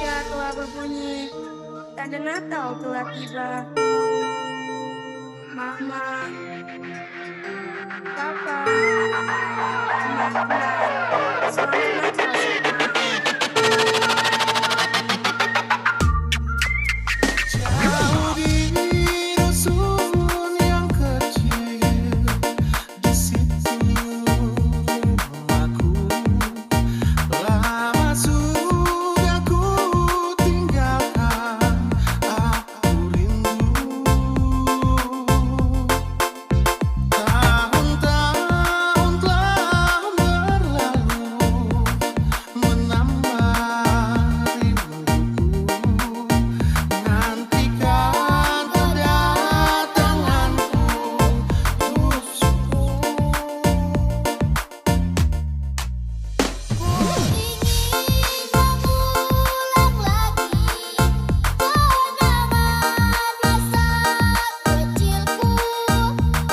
Indonesia telah berbunyi, tanda Natal telah tiba. Mama, Papa, teman-teman, selamat Natal semua. Jauh di dusun yang kecil, di situ rumahku. Lama sudah ku tinggalkan, aku rindu. Tahun-tahun telah berlalu, menambah rinduku. Nantikan kedatanganku, tusukku. Ku ingin mengulang lagi kenangan masa kecilku,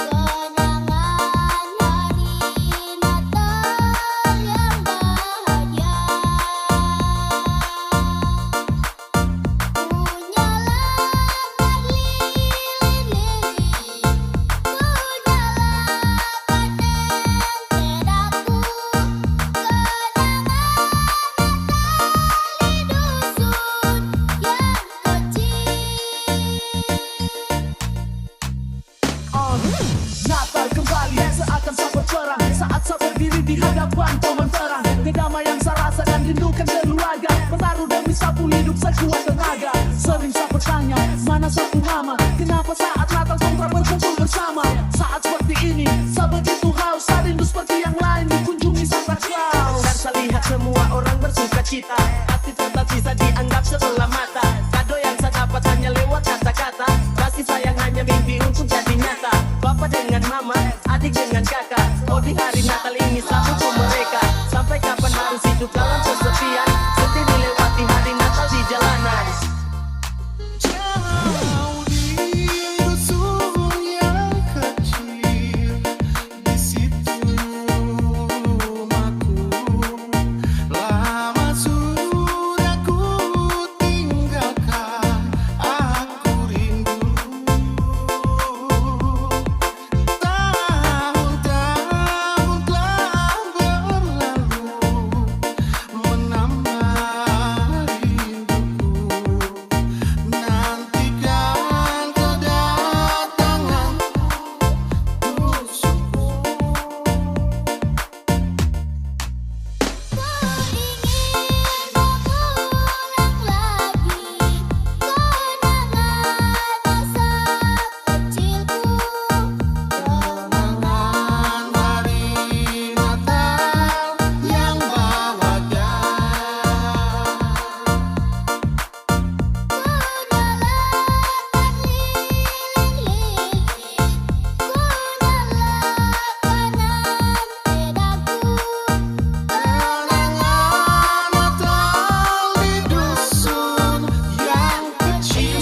kenangan hari Natal yang bahagia. Kunyalakan lilin-lilin, kunyalakan tentedaku, kenangan Natal di dusun yang kecil. Natal kembali seakan tak berperang, saat saya berdiri di hadapan pohon terang. Kedamaian saya rasa dan rindukan keluarga, bertaruh demi satu hidup sekuat tenaga. Sering saya bertanya, mana satu mama, kenapa saat Natal kontra berkumpul bersama. Saat seperti ini, saya begitu haus, saya rindu seperti yang lain dikunjungi Santa Claus. Dan saya lihat semua orang bersuka cita, hati tetap bisa dianggap sebelah mata. Kado yang saya dapat hanya lewat kata-kata, kasih sayang hanya mimpi untuk jadi nyata. Bapak dengan mama, adik dengan kakak, oh di hari Natal ini selalu untuk mereka. Sampai kapan harus hidup dalam kesepian, sedih dilewati hari Natal di jalanan. Jauh di dusun yang kecil, di situ rumahku. Lama sudah ku tinggalkan, aku rindu. Tahun-tahun telah berlalu, menambah rinduku. Nantikan kedatanganku, tusukku. Ku ingin mengulang lagi kenangan masa kecilku, Kenangan hari Natal yang bahagia. kunyalakan lilin-lilin, kunyalakan tentedaku, Kenangan Natal di dusun yang kecil.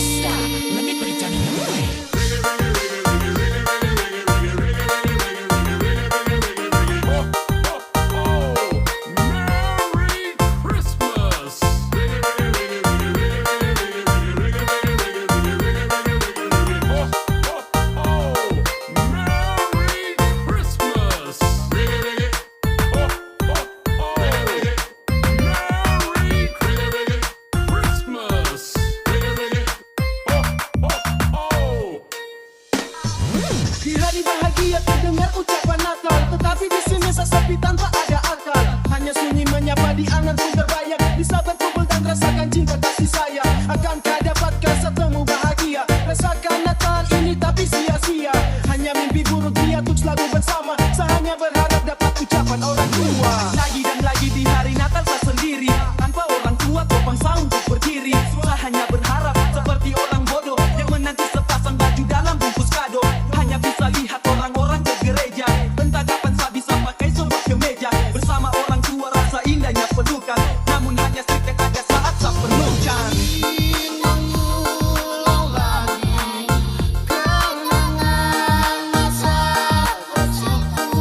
Merry Christmas! Merry Christmas! Merry Christmas! Di hari bahagia terdengar ucapan Natal, tetapi di sini sesepi tanpa ada akal. Hanya sunyi menyapa di angan pun terbayang, bisa berkumpul dan rasakan cinta kasih sayang. Akankah dapatkah setemu bahagia, rasakan Natal ini tapi sia-sia. Hanya mimpi buruk dia untuk selalu bersama. Saya hanya berharap dapat ucapan orang tua. Lagi dan lagi di hari Natal saya sendiri, tanpa orang tua terpaksa untuk berdiri. Saya hanya berharap seperti orang bodoh yang menanti sepasang baju dalam bungkus kado. Hanya bisa lihat orang-orang ke gereja, entah kapan saya bisa pakai sebuah kemeja. Bersama orang tua rasa indahnya pelukan, namun hanya sedikit ada saat saya perlukan. Ingin mengulang lagi kenangan masa kecilku.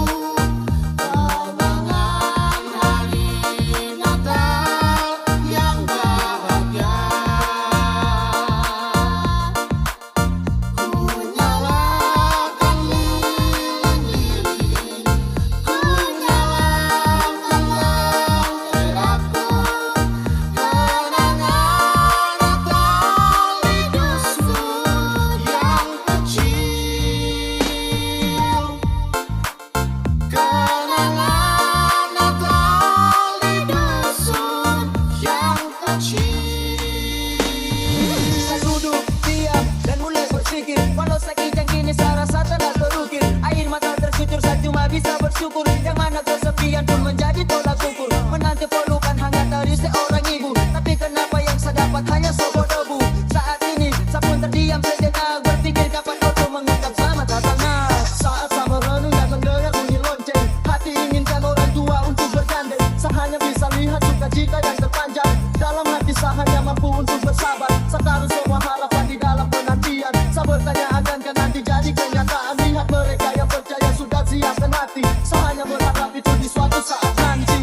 bersyukur, yang mana kesepian pun menjadi tolak ukur. Menanti pelukan hangat dari seorang ibu, tapi kenapa yang saya dapat hanya sobo debu. Saat ini saya pun terdiam sejenak, berpikir kapan aku mengucap selamat datang. Saat saya merenung dan mendengar bunyi lonceng, hati inginkan orang tua untuk bergandeng. Saya hanya bisa lihat sukacita yang terpanjang, dalam hati saya hanya mampu untuk bersabar. Saya taruh semua harapan di dalam penantian. Saya bertanya akankah nanti jadi kenyataan. Lihat mereka yang percaya sudah siapkan hati. Saya hanya berharap itu di suatu saat nanti.